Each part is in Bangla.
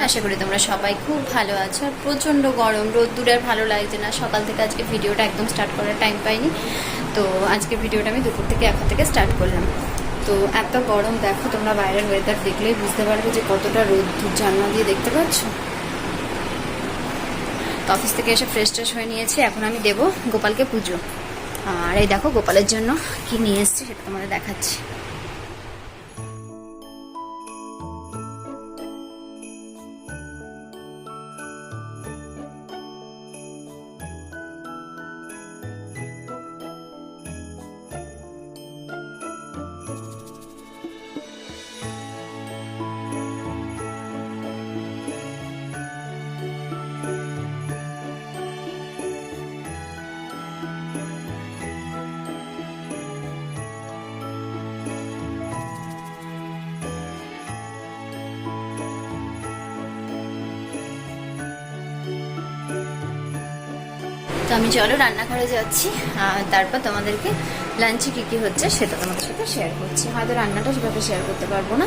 আশা করি তোমরা সবাই খুব ভালো আছো। আর প্রচণ্ড গরম, রোদ্দুর আর ভালো লাগছে না। সকাল থেকে আজকে ভিডিওটা একদম স্টার্ট করার টাইম পাইনি, তো আজকে ভিডিওটা আমি দুপুর থেকে এখন থেকে স্টার্ট করলাম। তো এত গরম, দেখো তোমরা বাইরের ওয়েদার দেখলেই বুঝতে পারবে যে কতটা রোদ্দুর। জানলা দিয়ে দেখতে পাচ্ছ। তো অফিস থেকে এসে ফ্রেশ ট্রেশ হয়ে নিয়েছি, এখন আমি দেবো গোপালকে পুজো। আর এই দেখো গোপালের জন্য কি নিয়ে এসেছি সেটা তোমাদের দেখাচ্ছি। তো আমি চলো রান্নাঘরে যাচ্ছি, আর তারপর তোমাদেরকে লাঞ্চে কী কী হচ্ছে সেটা তোমাদের সাথে শেয়ার করছি। হয়তো রান্নাটা সেভাবে শেয়ার করতে পারবো না,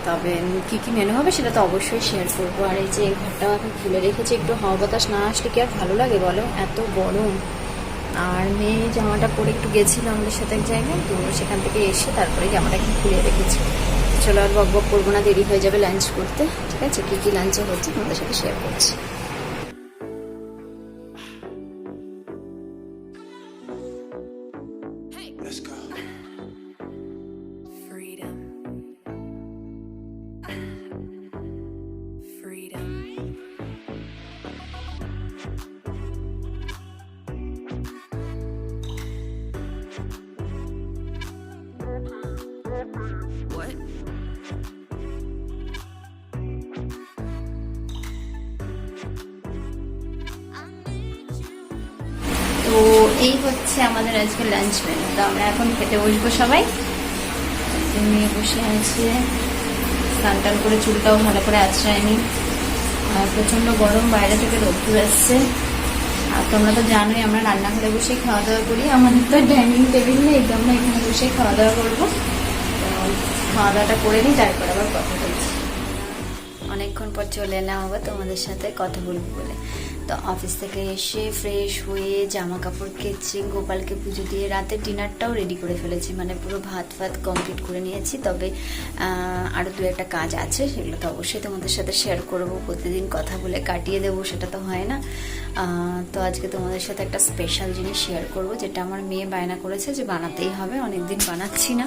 তবে কী কী মেনু হবে সেটা তো অবশ্যই শেয়ার করবো। আর এই যে ঘরটাও এখন খুলে রেখেছি, একটু হাওয়া বাতাস না আসলে কি আর ভালো লাগে বলো, এত গরম। আর মেয়ে জামাটা পরে একটু গেছিলো আমাদের সাথে এক জায়গায়, তো সেখান থেকে এসে তারপরে জামাটা একটু খুলে রেখেছি। চলো আর বক বক করবো না, দেরি হয়ে যাবে লাঞ্চ করতে। ঠিক আছে, কী কী লাঞ্চে হচ্ছে তোমাদের সাথে শেয়ার করছি। Let's go. Freedom. Freedom. What? তো এই হচ্ছে আমাদের আজকে লাঞ্চ মেনু। তো আমরা এখন খেতে বসবো সবাই। মেয়ে বসে আছে, স্নান টান করে চুলটাও ভালো করে আঁচড়ায়নি। আর প্রচণ্ড গরম, বাইরে থেকে রোদ্দুর আসছে। আর তোমরা তো জানোই আমরা রান্নাঘরে বসেই খাওয়া দাওয়া করি, আমাদের তো ডাইনিং টেবিল নেই, তো আমরা এখানে বসেই খাওয়া দাওয়া করবো। তো খাওয়া দাওয়াটা করে নিই, তারপর আবার কথা বলছি। অনেকক্ষণ পর চলে এলাম আবার তোমাদের সাথে কথা বলবো বলে। তো অফিস থেকে এসে ফ্রেশ হয়ে জামা কাপড় কেচে গোপালকে পুজো দিয়ে রাতের ডিনারটাও রেডি করে ফেলেছি, মানে পুরো ভাত কমপ্লিট করে নিয়েছি। তবে আরও দু একটা কাজ আছে, সেগুলো তো অবশ্যই তোমাদের সাথে শেয়ার করবো। প্রতিদিন কথা বলে কাটিয়ে দেবো সেটা তো হয় না। তো আজকে তোমাদের সাথে একটা স্পেশাল জিনিস শেয়ার করব, যেটা আমার মেয়ে বায়না করেছে যে বানাতেই হবে, অনেকদিন বানাচ্ছি না।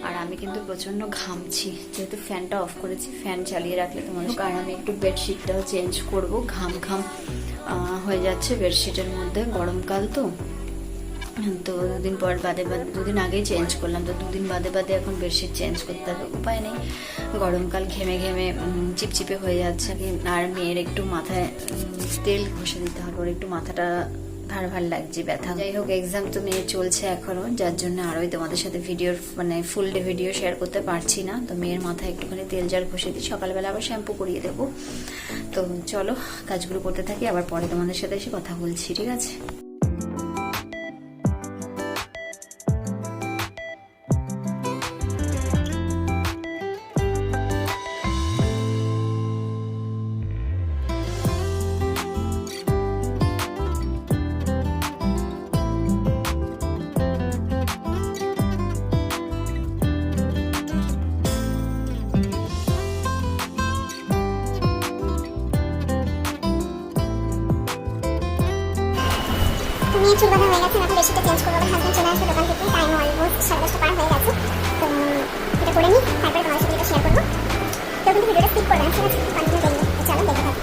আর আমি কিন্তু প্রচণ্ড ঘামছি, যেহেতু ফ্যানটা অফ করেছি। ফ্যান চালিয়ে রাখলে তোমাদের, কারণ আমি একটু বেডশিটটাও চেঞ্জ করব, ঘাম হয়ে যাচ্ছে বেডশিটের মধ্যে, গরমকাল তো। তো দুদিন পর বাদে দুদিন আগেই চেঞ্জ করলাম, তো দুদিন বাদে এখন বেডশিট চেঞ্জ করতে হবে, উপায় নেই। গরমকাল ঘেমে চিপচিপে হয়ে যাচ্ছে। আর মেয়ের একটু মাথায় তেল ঘষে দিতে হবে, ওর একটু মাথাটা ভার লাগছে, ব্যথা। যাই হোক, এক্সাম তো মেয়ে চলছে এখনো, যার জন্য আরোই তোমাদের সাথে ভিডিওর মানে ফুল ডে ভিডিও শেয়ার করতে পারছি না। তো মেয়ের মাথায় একটুখানি তেল জাল ঘষে দিই, সকালবেলা আবার শ্যাম্পু করিয়ে দেবো। তো চলো কাজগুলো করতে থাকি, আবার পরে তোমাদের সাথে এসে কথা বলছি, ঠিক আছে? মেয়ে চুল বাঁধা হয়ে গেছে, এখন বেশিটা চেঞ্জ করবো। হাজবেন্ড চলে আসবে দোকান থেকে, টাইম অলমোস্ট 10:30 পার হয়ে গেছে। তো এটা করে নিই, তারপরে তোমার সাথে এটা শেয়ার করবো। তো কিন্তু ভিডিওটা স্কিপ করবে না, ঠিক আছে? কন্টিনিউ দেখবে। তো চলো দেখে থাকি।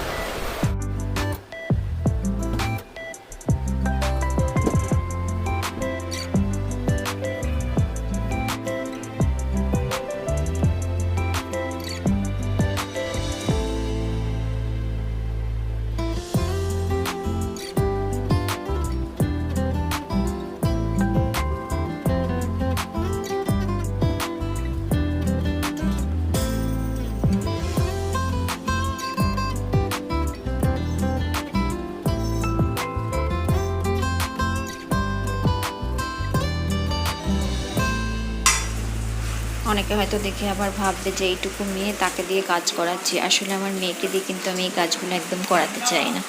অনেকে হয়তো দেখে আবার ভাববে যে এইটুকু মেয়ে তাকে দিয়ে কাজ করাচ্ছি। আসলে আমার মেয়েকে দিয়ে কিন্তু আমি এই কাজগুলো একদম করাতে চাই না।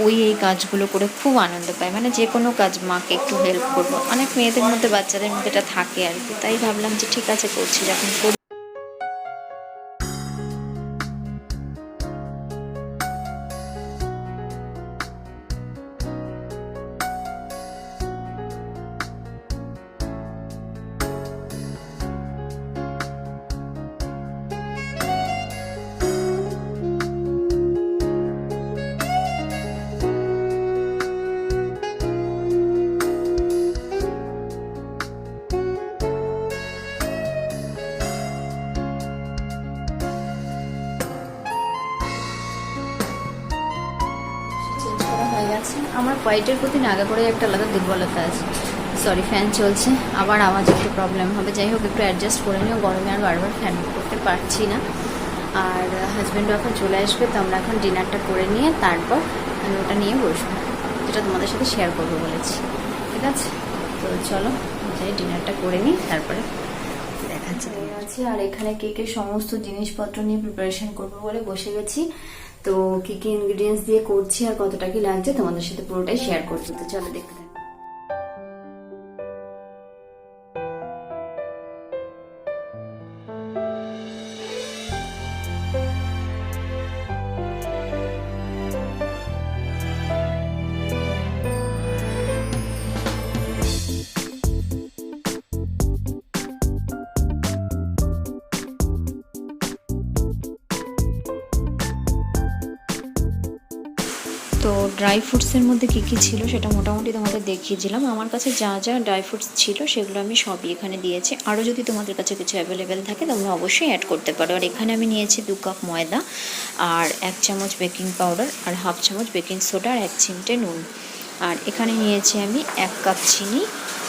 ওই এই কাজগুলো করে খুব আনন্দ পায়, মানে যে কোনো কাজ মাকে একটু হেল্প করবো, অনেক মেয়েদের মধ্যে বাচ্চাদের মধ্যে এটা থাকে আর কি। তাই ভাবলাম যে ঠিক আছে করছি যখন করি। চেঞ্জ করা হয়ে গেছে। আমার হোয়াইটের প্রতি নাগা করে একটা আলাদা দুর্বলতা আছে। সরি, ফ্যান চলছে, আবার আওয়াজ একটু প্রবলেম হবে। যাই হোক, একটু অ্যাডজাস্ট করে নিও, গরমে আর বারবার ফ্যান করতে পারছি না। আর হাজব্যান্ডও এখন চলে আসবে, তো আমরা এখন ডিনারটা করে নিয়ে তারপর আমি ওটা নিয়ে বসবো, যেটা তোমাদের সাথে শেয়ার করবো বলেছি। ঠিক আছে, তো চলো যাই ডিনারটা করে নিই, তারপরে দেখাচ্ছি। আছি আর এখানে কেকের সমস্ত জিনিসপত্র নিয়ে প্রিপারেশন করবো বলে বসে গেছি। তো কি কি ইনগ্রিডিয়েন্টস দিয়ে করছি আর কতটা কি লাগছে তোমাদের সাথে পুরোটাই শেয়ার করছি। তো চলো দেখতে থাকো। তো ড্রাই ফ্রুটসের মধ্যে কী কী ছিল সেটা মোটামুটি তোমাদের দেখিয়েছিলাম। আমার কাছে যা যা ড্রাই ফ্রুটস ছিল সেগুলো আমি সবই এখানে দিয়েছি। আরও যদি তোমাদের কাছে কিছু অ্যাভেলেবেল থাকে তোমরা অবশ্যই অ্যাড করতে পারো। আর এখানে আমি নিয়েছি 2 কাপ ময়দা, আর 1 চামচ বেকিং পাউডার, আর 1/2 চামচ বেকিং সোডা, আর 1 চিমটে নুন। আর এখানে নিয়েছি আমি 1 কাপ চিনি,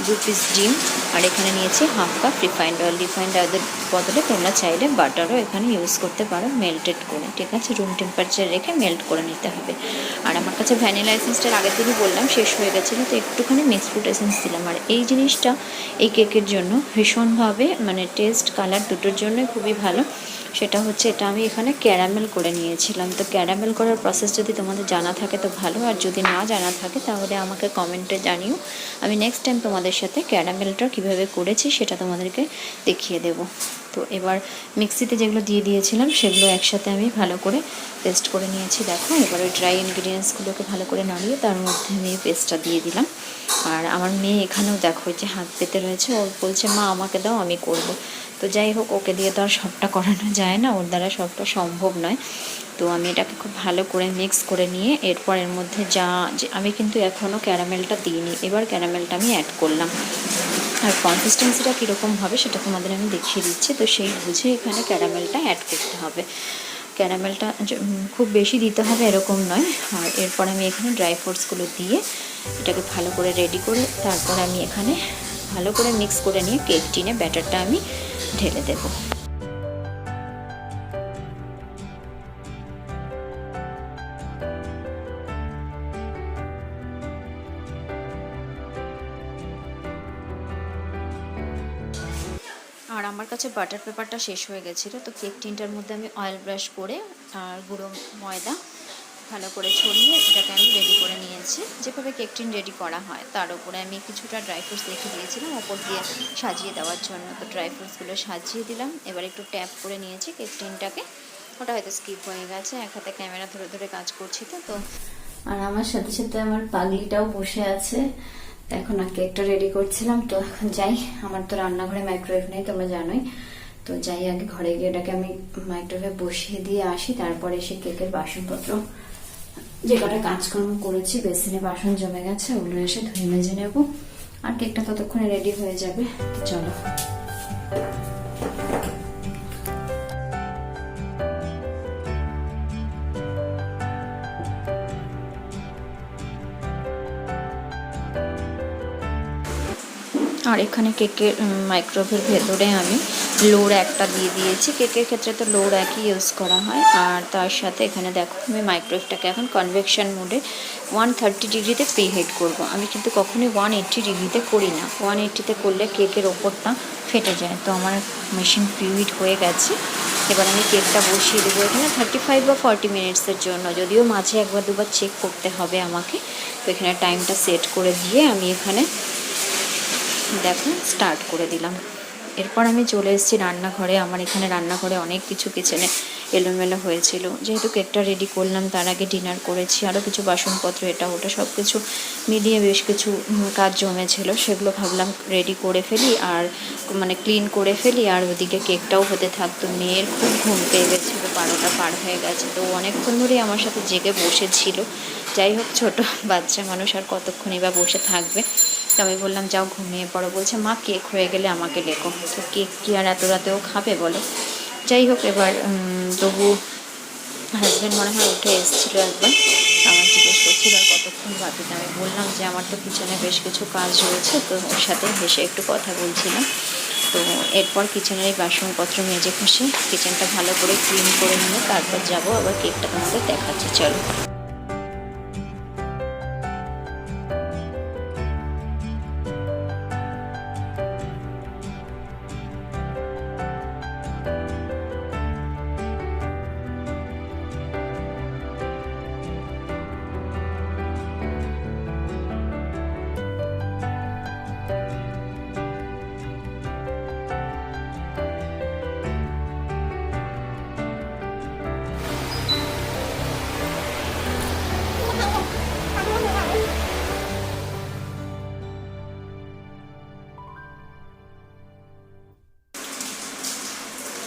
2 পিস ডিম, আর এখানে নিয়েছি 1/2 কাপ রিফাইন্ড অয়েল। রিফাইন্ড অয়েলের বদলে তোমরা চাইলে বাটারও এখানে ইউজ করতে পারো, মেল্টেড করে। ঠিক আছে, রুম টেম্পারেচারে রেখে মেল্ট করে নিতে হবে। আর আমার কাছে ভ্যানিলা এসেন্সটার আগে থেকে বললাম শেষ হয়ে গেছিলো, তো একটুখানি মিক্স ফ্রুট এসেন্স দিলাম। আর এই জিনিসটা এই কেকের জন্য ভীষণভাবে, মানে টেস্ট কালার দুটোর জন্যই খুবই ভালো। সেটা হচ্ছে, এটা আমি এখানে ক্যারামেল করে নিয়েছিলাম। তো ক্যারামেল করার প্রসেস যদি তোমাদের জানা থাকে তো ভালো, আর যদি না জানা থাকে তাহলে আমাকে কমেন্টে জানিও। আমি নেক্সট টাইম তোমাদের সাথে ক্যারামেলটা কীভাবে করেছি সেটা তোমাদেরকে দেখিয়ে দেব। তো এবার মিক্সিতে যেগুলো দিয়ে দিয়েছিলাম সেগুলো একসাথে আমি ভালো করে পেস্ট করে নিয়েছি। দেখো, এবার ওই ড্রাই ইনগ্রিডিয়েন্টসগুলোকে ভালো করে নাড়িয়ে তার মধ্যে আমি পেস্টটা দিয়ে দিলাম। আর আমার মেয়ে এখানেও দেখো যে হাত পেতে রয়েছে, ও বলছে মা আমাকে দাও, আমি করব। তো যাই হোক, ওকে দিয়ে তো আর সবটা করানো যায় না, ওর দ্বারা সবটা সম্ভব নয়। তো আমি এটাকে খুব ভালো করে মিক্স করে নিয়ে এরপর এর মধ্যে আমি কিন্তু এখনও ক্যারামেলটা দিইনি, এবার ক্যারামেলটা আমি অ্যাড করলাম। আর কনসিস্টেন্সিটা কীরকম হবে সেটা তোমাদের আমি দেখিয়ে দিচ্ছি। তো সেই বুঝে এখানে ক্যারামেলটা অ্যাড করতে হবে। ক্যারামেলটা খুব বেশি দিতে হবে এরকম নয়। আর এরপর আমি এখানে ড্রাই ফ্রুটসগুলো দিয়ে এটাকে ভালো করে রেডি করে তারপর আমি এখানে ভালো করে মিক্স করে নিয়ে কেক টিনে ব্যাটারটা আমি ঢেলে দেবো। আর আমার কাছে বাটার পেপারটা শেষ হয়ে গেছিলো, তো কেক টিনটার মধ্যে আমি অয়েল ব্রাশ করে আর গুঁড়ো ময়দা ভালো করে ছড়িয়ে এটাকে আমি রেডি করে নিয়েছি। যেভাবে কেক টিন রেডি করা হয় তার উপরে আমি কিছুটা ড্রাই ফ্রুটস রেখে দিয়েছিলাম ওপর দিয়ে সাজিয়ে দেওয়ার জন্য। তো ড্রাই ফ্রুটসগুলো সাজিয়ে দিলাম। এবার একটু ট্যাপ করে নিয়েছি কেক টিনটাকে, ওটা হয়তো স্কিপ হয়ে গেছে, এক হাতে ক্যামেরা ধরে ধরে কাজ করছি। তো আর আমার সাথে সাথে আমার পাগলিটাও বসে আছে। এখন আর কেকটা রেডি করছিলাম। তো এখন যাই, আমার তো রান্নাঘরে মাইক্রোওয়েভ নেই তোমরা জানোই। তো যাই আগে ঘরে গিয়ে এটাকে আমি মাইক্রোওয়েভে বসিয়ে দিয়ে আসি, তারপরে এসে কেকের বাসনপত্র যে কটা কাজকর্ম করেছি, বেসিনে বাসন জমে গেছে, ওগুলো এসে ধুয়ে মেজে নেব। আর কেকটা ততক্ষণে রেডি হয়ে যাবে। চলো। আর এখানে কেকের মাইক্রোওয়েভের ভেতরে আমি লো র্যাকটা দিয়ে দিয়েছি। কেকের ক্ষেত্রে তো লো র্যাকই ইউজ করা হয়। আর তার সাথে এখানে দেখো আমি মাইক্রোওয়েভটাকে এখন কনভেকশন মোডে 130 ডিগ্রিতে প্রিহিট করব। আমি কিন্তু কখনোই 180 ডিগ্রিতে করি না। 180তে করলে কেকের ওপরটা ফেটে যায়। তো আমার মেশিন প্রিহিট হয়ে গেছে। এবার আমি কেকটা বসিয়ে দেবো এখানে 35 বা 40 মিনিটসের জন্য, যদিও মাঝে একবার দুবার চেক করতে হবে আমাকে। তো এখানে টাইমটা সেট করে দিয়ে আমি এখানে দেখো স্টার্ট করে দিলাম। এরপর আমি চলে এসেছি রান্নাঘরে। আমার এখানে রান্নাঘরে অনেক কিছু কিচেনে এলোমেলো হয়েছিল। যেহেতু কেকটা রেডি করলাম, তার আগে ডিনার করেছি, আরও কিছু বাসনপত্র এটা ওটা সব কিছু মিলিয়ে বেশ কিছু কাজ জমেছিল। সেগুলো ভাবলাম রেডি করে ফেলি, আর মানে ক্লিন করে ফেলি, আর ওদিকে কেকটাও হতে থাকতো। মেয়ের খুব ঘুম পেয়ে গেছিলো, 12টা পার হয়ে গেছে। তো অনেকক্ষণ ধরেই আমার সাথে জেগে বসেছিল। যাই হোক, ছোটো বাচ্চা মানুষ আর কতক্ষণই বা বসে থাকবে। তো আমি বললাম যাও ঘুমিয়ে পড়ো। বলছে মা কেক হয়ে গেলে আমাকে লেখো। তো কেক কি আর এত রাতেও খাবে বলো। যাই হোক, এবার তবু হাজব্যান্ড মনে হয় উঠে এসেছিলো একবার, আমার জিজ্ঞেস করছিল আর কতক্ষণ বাকিতে। আমি বললাম যে আমার তো কিচেনে বেশ কিছু কাজ রয়েছে, তো ওর সাথে হেসে একটু কথা বলছিলাম। তো এরপর কিচেনের এই বাসনপত্র মেজে খুশি কিচেনটা ভালো করে ক্লিন করে নিয়ে তারপর যাবো আবার কেকটা তোমাদের দেখাচ্ছি, চলো।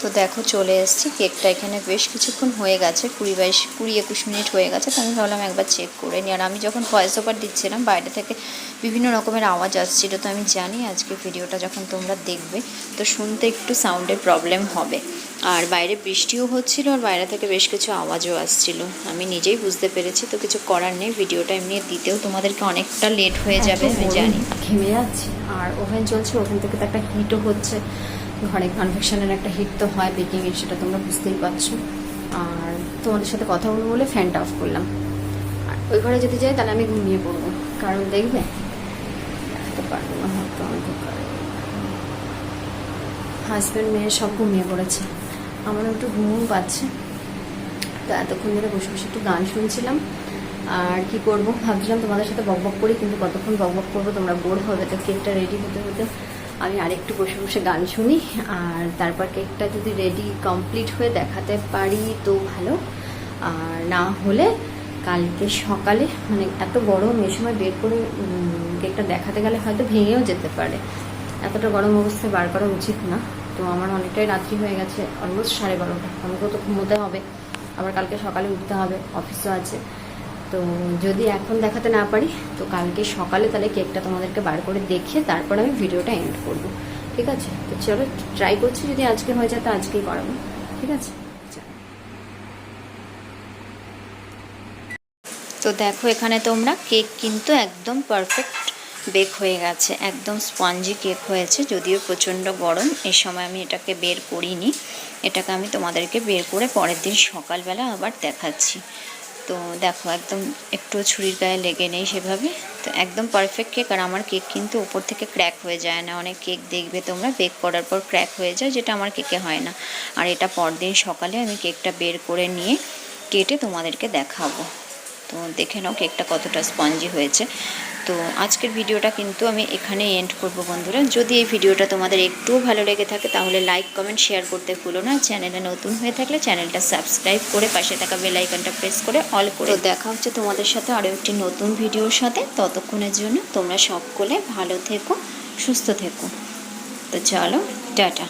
তো দেখো চলে এসেছি। কেকটা এখানে বেশ কিছুক্ষণ হয়ে গেছে, 20-21 মিনিট হয়ে গেছে। তো আমি ভাবলাম একবার চেক করে নিই। আর আমি যখন ভয়েস ওভার দিচ্ছিলাম বাইরে থেকে বিভিন্ন রকমের আওয়াজ আসছিল। তো আমি জানি আজকে ভিডিওটা যখন তোমরা দেখবে তো শুনতে একটু সাউন্ডের প্রবলেম হবে। আর বাইরে বৃষ্টিও হচ্ছিল, আর বাইরে থেকে বেশ কিছু আওয়াজও আসছিল। আমি নিজেই বুঝতে পেরেছি। তো কিছু করার নেই, ভিডিওটা এমনি দিতেও তোমাদেরকে অনেকটা লেট হয়ে যাবে আমি জানি। ঘেমে যাচ্ছি, আর ওভেন চলছে, ওভেন থেকে তো একটা হিটও হচ্ছে। ঘরে কনভেকশনের একটা হিট তো হয় বেকিংয়ের, সেটা তোমরা বুঝতেই পারছো। আর তোমাদের সাথে কথা বলবো বলে ফ্যানটা অফ করলাম। আর ওই ঘরে যদি যাই তাহলে আমি ঘুমিয়ে পড়বো, কারণ দেখবে দেখাতে পারবো না হয়তো অন্ধকার। হাজব্যান্ড মেয়ে সব ঘুমিয়ে পড়েছে, আমারও একটু ঘুমও পাচ্ছে। তো এতক্ষণ ধরে বসে বসে একটু গান শুনছিলাম। আর কি করব ভাবছিলাম তোমাদের সাথে বকবক করি, কিন্তু কতক্ষণ বকবক করবো, তোমরা বোর হবে। তো কেকটা রেডি হতে হতে আমি আরেকটু বসে বসে গান শুনি। আর তারপর কেকটা যদি রেডি কমপ্লিট হয়ে দেখাতে পারি তো ভালো, আর না হলে কালকে সকালে, মানে এত গরম এই সময় বের করে কেকটা দেখাতে গেলে হয়তো ভেঙেও যেতে পারে। এতটা গরম অবস্থায় বার করা উচিত না। তো আমার অনেকটাই রাত্রি হয়ে গেছে, অলমোস্ট 12:30। আমাকেও তো ঘুমোতে হবে, আবার কালকে সকালে উঠতে হবে, অফিসও আছে। তো যদি এখন দেখাতে না পারি তো কালকে সকালে তাহলে কেকটা তোমাদেরকে বার করে দেখে তারপর আমি ভিডিওটা এন্ড করব, ঠিক আছে? তো চলো ট্রাই করছি, যদি আজকে হয়ে যায় তো আজকেই করাবো, ঠিক আছে? তো দেখো এখানে তোমরা কেক কিন্তু একদম পারফেক্ট বেক হয়ে গেছে, একদম স্পঞ্জি কেক হয়েছে। যদিও প্রচণ্ড গরম, এই সময় আমি এটাকে বের করিনি। এটাকে আমি তোমাদেরকে বের করে পরের দিন সকালবেলা আবার দেখাচ্ছি। তো দেখো একদম একটু ছুরির গায়ে লেগে নেই সেভাবে। তো একদম পারফেক্ট কেক। আর আমার কেক কিন্তু ওপর থেকে ক্র্যাক হয়ে যায় না। অনেক কেক দেখবে তোমরা বেক করার পর ক্র্যাক হয়ে যায়, যেটা আমার কেকে হয় না। আর এটা পরদিন সকালে আমি কেকটা বের করে নিয়ে কেটে তোমাদেরকে দেখাবো। তো দেখে নাও কেকটা কতটা স্পঞ্জি হয়েছে। তো আজকের ভিডিওটা কিন্তু আমি এখানে এন্ড করব বন্ধুরা। যদি এই ভিডিওটা তোমাদের একটুও ভালো লেগে থাকে তাহলে লাইক কমেন্ট শেয়ার করতে ভুলো না। চ্যানেলে নতুন হয়ে থাকলে চ্যানেলটা সাবস্ক্রাইব করে পাশে থাকা বেল আইকনটা প্রেস করে অল করে। তো দেখা হচ্ছে তোমাদের সাথে আরও একটি নতুন ভিডিওর সাথে। ততক্ষণের জন্য তোমরা সকলে ভালো থেকো, সুস্থ থেকো। তো চলো টাটা।